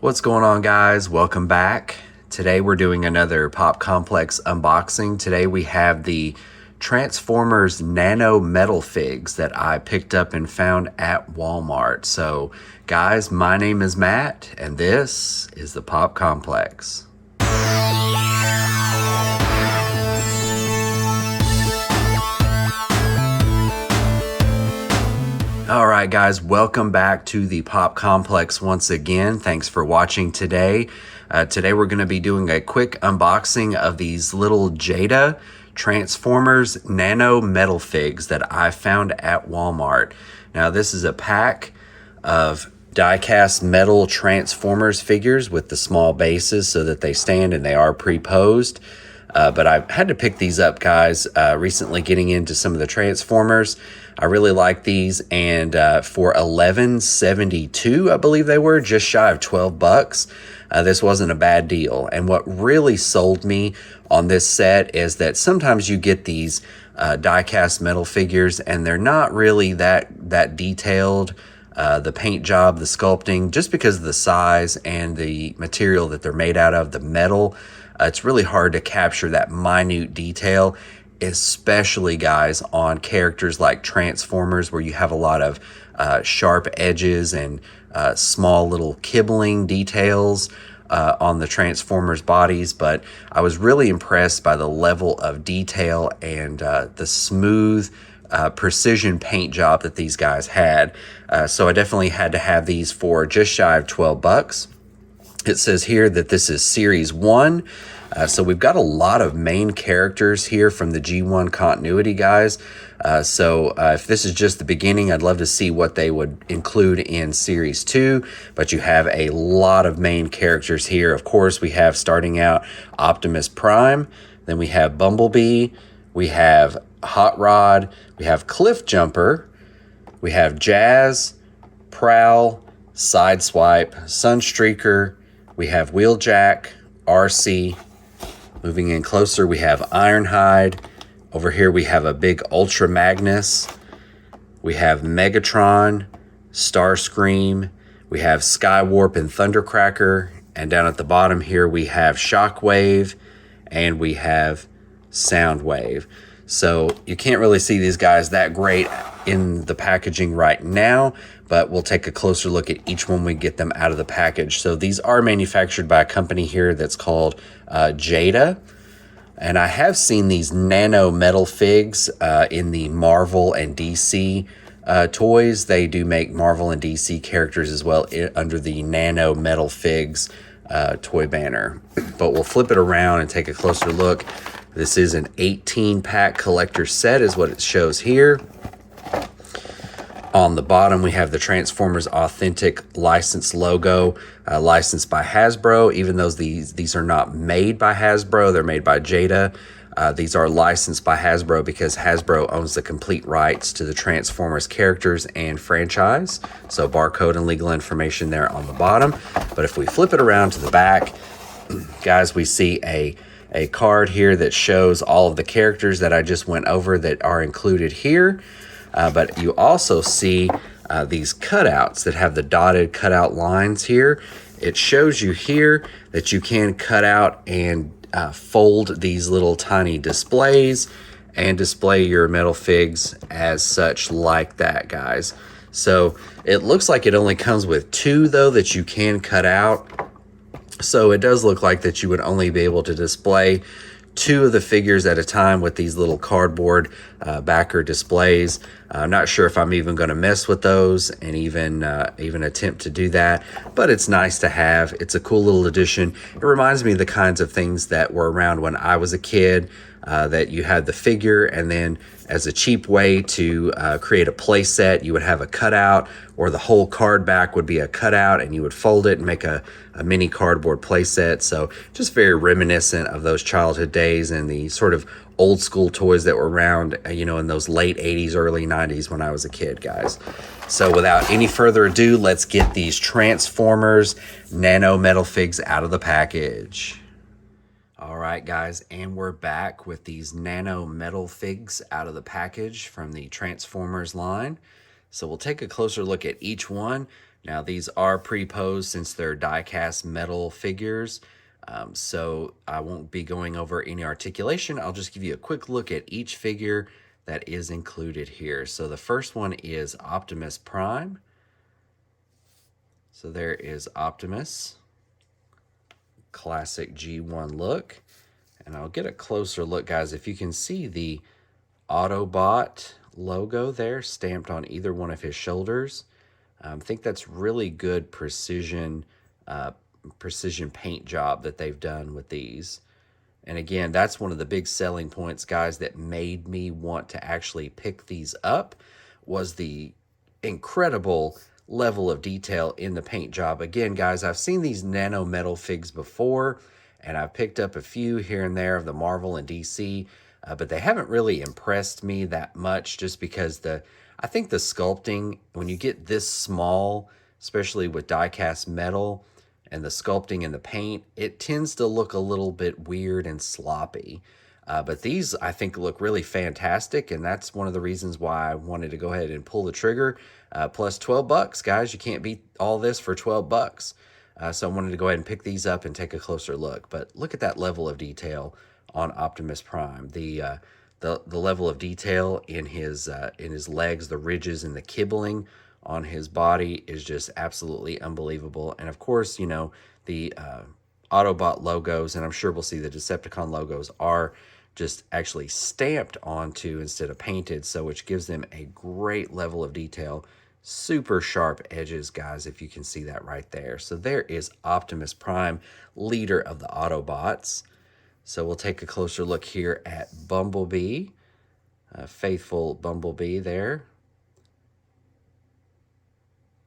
What's going on, guys? Welcome back. Today we're doing another PopComplex unboxing. Today we have the Transformers Nano MetalFigs that I picked up and found at Walmart. So guys, my name is Matt and this is the PopComplex. All right, guys, welcome back to the PopComplex once again. Thanks for watching today. Today we're going to be doing a quick unboxing of these little Jada Transformers Nano MetalFigs that I found at Walmart. Now, this is a pack of die-cast metal Transformers figures with the small bases so that they stand and they are pre-posed. But I had to pick these up, guys, recently getting into some of the Transformers. I really like these, and for $11.72, I believe they were, just shy of 12 bucks. This wasn't a bad deal. And what really sold me on this set is that sometimes you get these die-cast metal figures, and they're not really that detailed. The paint job, the sculpting, just because of the size and the material that they're made out of, the metal, it's really hard to capture that minute detail, especially, guys, on characters like Transformers, where you have a lot of sharp edges and small little kibbling details on the Transformers bodies. But I was really impressed by the level of detail and the smooth precision paint job that these guys had. So I definitely had to have these for just shy of 12 bucks. It says here that this is Series 1. So we've got a lot of main characters here from the G1 continuity, guys. So if this is just the beginning, I'd love to see what they would include in Series 2. But you have a lot of main characters here. Of course, we have, starting out, Optimus Prime. Then we have Bumblebee. We have Hot Rod. We have Cliffjumper. We have Jazz, Prowl, Sideswipe, Sunstreaker. We have Wheeljack, Arcee. Moving in closer, we have Ironhide. Over here, we have a big Ultra Magnus. We have Megatron, Starscream. We have Skywarp and Thundercracker. And down at the bottom here, we have Shockwave and we have Soundwave. So you can't really see these guys that great in the packaging right now, but we'll take a closer look at each one when we get them out of the package. So these are manufactured by a company here that's called Jada. And I have seen these Nano MetalFigs in the Marvel and DC toys. They do make Marvel and DC characters as well under the Nano MetalFigs toy banner. But we'll flip it around and take a closer look. This is an 18-pack collector set is what it shows here. On the bottom, we have the Transformers Authentic License logo, licensed by Hasbro. Even though these are not made by Hasbro, they're made by Jada. These are licensed by Hasbro because Hasbro owns the complete rights to the Transformers characters and franchise. So barcode and legal information there on the bottom. But if we flip it around to the back, guys, we see a card here that shows all of the characters that I just went over that are included here. But you also see these cutouts that have the dotted cutout lines here. It shows you here that you can cut out and fold these little tiny displays and display your metal figs as such, like that, guys. So it looks like it only comes with 2, though, that you can cut out. So it does look like that you would only be able to display 2 of the figures at a time with these little cardboard backer displays. I'm not sure if I'm even going to mess with those and even attempt to do that, but it's nice to have. It's a cool little addition. It reminds me of the kinds of things that were around when I was a kid, that you had the figure, and then as a cheap way to create a play set, you would have a cutout, or the whole card back would be a cutout, and you would fold it and make a mini cardboard play set. So just very reminiscent of those childhood days and the sort of old school toys that were around, in those late 80s, early 90s when I was a kid, guys. So without any further ado, let's get these Transformers Nano MetalFigs out of the package. All right, guys, and we're back with these Nano MetalFigs out of the package from the Transformers line. So we'll take a closer look at each one. Now these are pre-posed since they're die-cast metal figures, so I won't be going over any articulation. I'll just give you a quick look at each figure that is included here. So the first one is Optimus Prime. So there is Optimus, classic G1 look. And I'll get a closer look, guys. If you can see the Autobot logo there stamped on either one of his shoulders, I think that's really good precision paint job that they've done with these. And again, that's one of the big selling points, guys, that made me want to actually pick these up, was the incredible level of detail in the paint job. Again, guys, I've seen these Nano MetalFigs before, and I've picked up a few here and there of the Marvel and DC, but they haven't really impressed me that much, just because I think the sculpting, when you get this small, especially with die-cast metal, and the sculpting and the paint, it tends to look a little bit weird and sloppy. But these, I think, look really fantastic, and that's one of the reasons why I wanted to go ahead and pull the trigger. Plus 12 bucks, guys. You can't beat all this for 12 bucks. So I wanted to go ahead and pick these up and take a closer look. But look at that level of detail on Optimus Prime. The level of detail in his legs, the ridges and the kibbling on his body is just absolutely unbelievable. And of course, you know, the Autobot logos, and I'm sure we'll see the Decepticon logos, are just actually stamped onto instead of painted, so which gives them a great level of detail. Super sharp edges, guys, if you can see that right there. So there is Optimus Prime, leader of the Autobots. So we'll take a closer look here at Bumblebee, faithful Bumblebee there.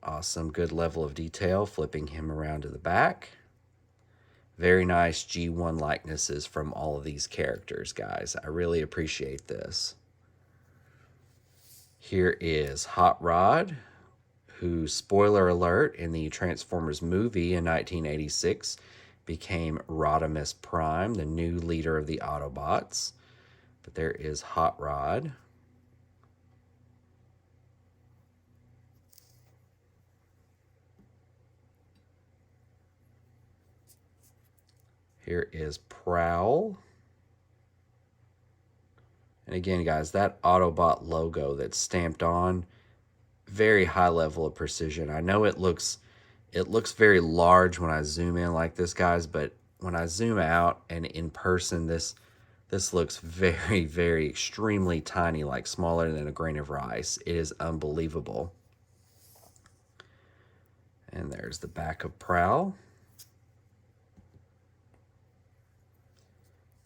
Awesome, good level of detail, flipping him around to the back. Very nice G1 likenesses from all of these characters, guys. I really appreciate this. Here is Hot Rod, who, spoiler alert, in the Transformers movie in 1986, became Rodimus Prime, the new leader of the Autobots. But there is Hot Rod. Here is Prowl. And again, guys, that Autobot logo that's stamped on, very high level of precision. I know it looks very large when I zoom in like this, guys, but when I zoom out and in person, this looks very, very extremely tiny, like smaller than a grain of rice. It is unbelievable. And there's the back of Prowl.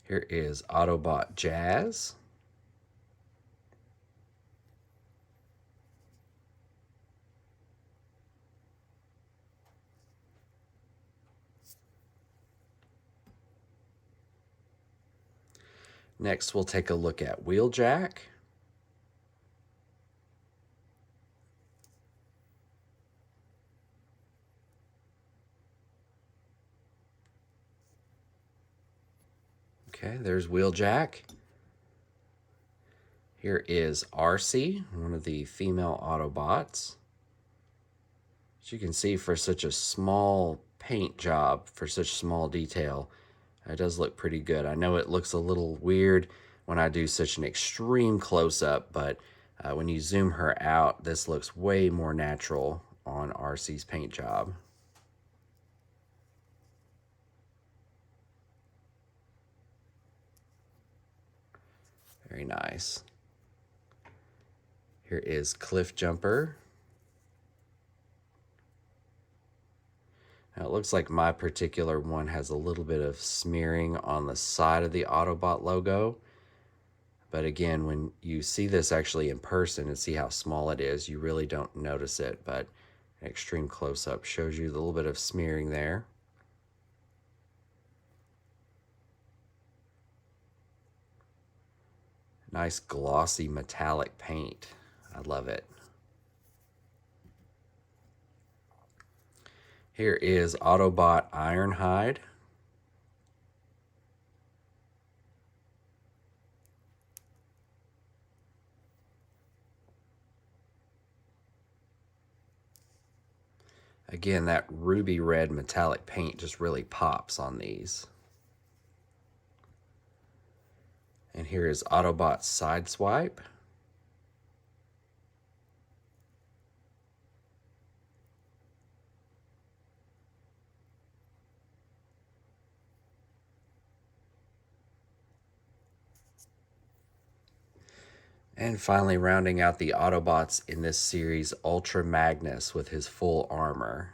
Here is Autobot Jazz. Next, we'll take a look at Wheeljack. Okay, there's Wheeljack. Here is Arcee, one of the female Autobots. As you can see, for such a small paint job, for such small detail, it does look pretty good. I know it looks a little weird when I do such an extreme close-up, but when you zoom her out, this looks way more natural on Arcee's paint job. Very nice. Here is Cliffjumper. Now it looks like my particular one has a little bit of smearing on the side of the Autobot logo. But again, when you see this actually in person and see how small it is, you really don't notice it. But an extreme close-up shows you the little bit of smearing there. Nice glossy metallic paint. I love it. Here is Autobot Ironhide. Again, that ruby red metallic paint just really pops on these. And here is Autobots Sideswipe. And finally, rounding out the Autobots in this series, Ultra Magnus with his full armor.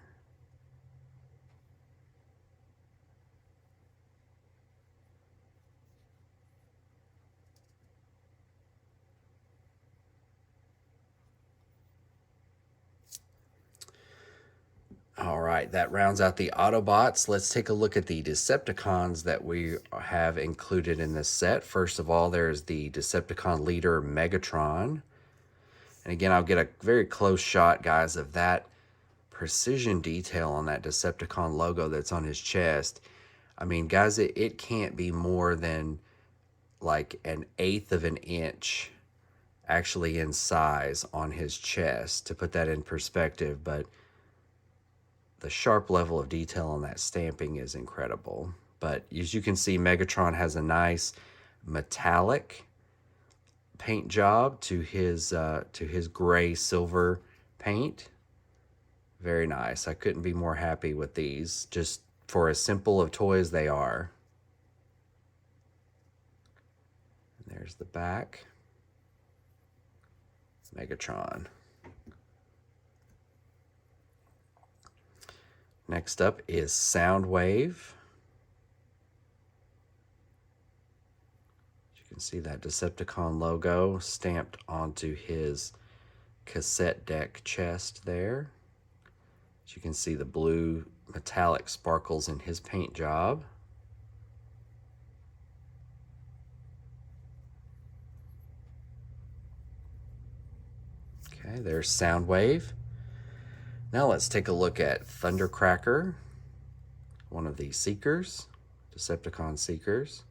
All right, that rounds out the Autobots. Let's take a look at the Decepticons that we have included in this set. First of all, there's the Decepticon leader, Megatron. And again, I'll get a very close shot, guys, of that precision detail on that Decepticon logo that's on his chest. I mean, guys, it can't be more than like 1/8 of an inch actually in size on his chest, to put that in perspective. But the sharp level of detail on that stamping is incredible. But as you can see, Megatron has a nice metallic paint job to his gray silver paint. Very nice. I couldn't be more happy with these, just for as simple of toys they are. And there's the back. Megatron. Next up is Soundwave. You can see that Decepticon logo stamped onto his cassette deck chest there. As you can see, the blue metallic sparkles in his paint job. Okay, there's Soundwave. Now let's take a look at Thundercracker, one of the Seekers, Decepticon Seekers.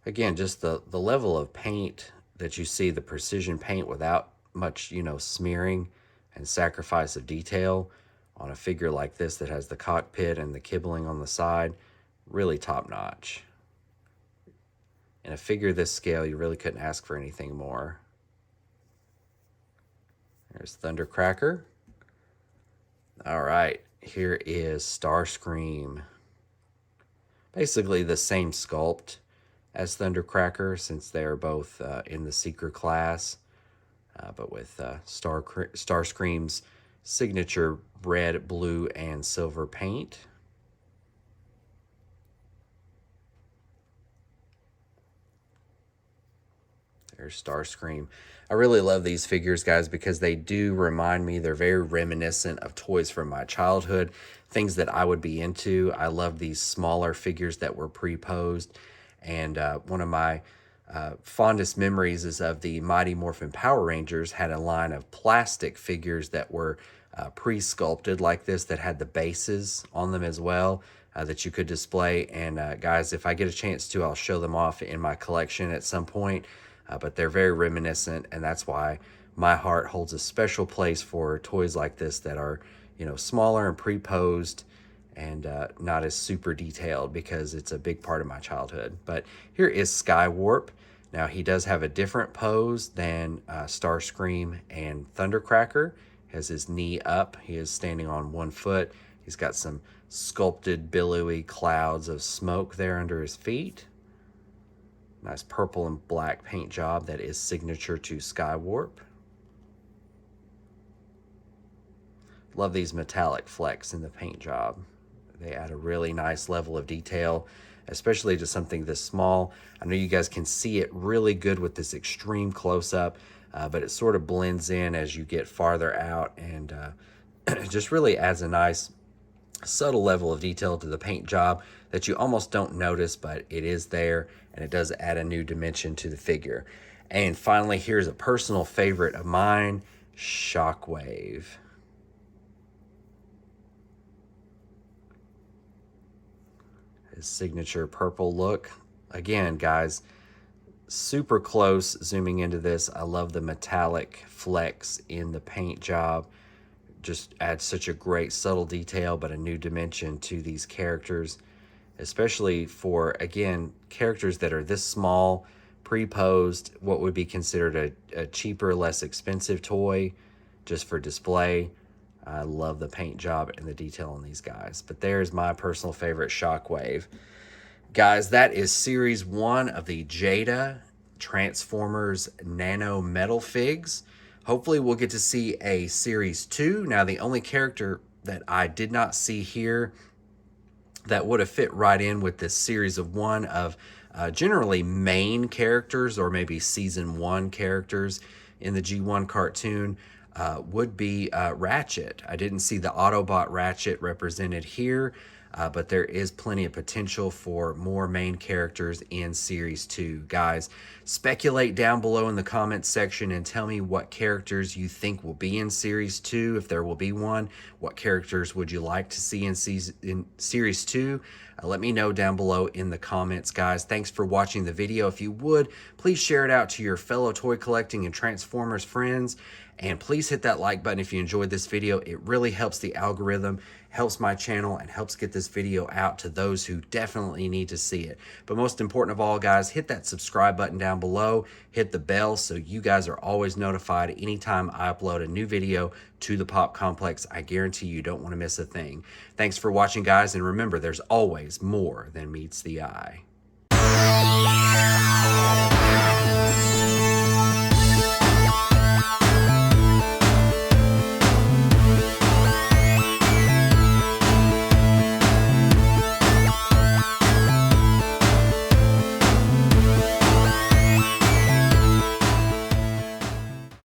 Again, just the level of paint that you see, the precision paint without much, smearing and sacrifice of detail on a figure like this that has the cockpit and the kibbling on the side, really top notch. In a figure this scale, you really couldn't ask for anything more. There's Thundercracker. All right, here is Starscream. Basically the same sculpt as Thundercracker, since they're both in the Seeker class, but with Starscream's signature red, blue, and silver paint. There's Starscream. I really love these figures, guys, because they do remind me, they're very reminiscent of toys from my childhood, things that I would be into. I love these smaller figures that were pre-posed, and one of my fondest memories is of the Mighty Morphin Power Rangers had a line of plastic figures that were pre-sculpted like this, that had the bases on them as well, that you could display. And guys, if I get a chance to, I'll show them off in my collection at some point. But they're very reminiscent, and that's why my heart holds a special place for toys like this that are, smaller and pre-posed and not as super detailed, because it's a big part of my childhood. But here is Skywarp. Now, he does have a different pose than Starscream and Thundercracker. He has his knee up. He is standing on one foot. He's got some sculpted, billowy clouds of smoke there under his feet. Nice purple and black paint job that is signature to Skywarp. Love these metallic flecks in the paint job. They add a really nice level of detail, especially to something this small. I know you guys can see it really good with this extreme close-up, but it sort of blends in as you get farther out, and it just really adds a nice subtle level of detail to the paint job that you almost don't notice, but it is there, and it does add a new dimension to the figure. And finally, here's a personal favorite of mine, Shockwave. His signature purple look. Again, guys, super close zooming into this. I love the metallic flecks in the paint job. just adds such a great subtle detail, but a new dimension to these characters, especially for, again, characters that are this small, pre-posed, what would be considered a cheaper, less expensive toy just for display. I love the paint job and the detail on these guys. But there's my personal favorite, Shockwave. Guys, that is Series 1 of the Jada Transformers Nano MetalFigs. Hopefully we'll get to see a Series 2. Now, the only character that I did not see here that would have fit right in with this series of 1 of generally main characters, or maybe Season 1 characters in the G1 cartoon, would be Ratchet. I didn't see the Autobot Ratchet represented here, but there is plenty of potential for more main characters in Series 2. Guys, speculate down below in the comments section and tell me what characters you think will be in Series 2, if there will be one. What characters would you like to see in Series 2? Let me know down below in the comments, guys. Thanks for watching the video. If you would, please share it out to your fellow toy collecting and Transformers friends. And please hit that like button if you enjoyed this video. It really helps the algorithm, helps my channel, and helps get this video out to those who definitely need to see it. But most important of all, guys, hit that subscribe button down below. Hit the bell so you guys are always notified anytime I upload a new video to the Pop Complex. I guarantee you don't want to miss a thing. Thanks for watching, guys, and remember, there's always more than meets the eye.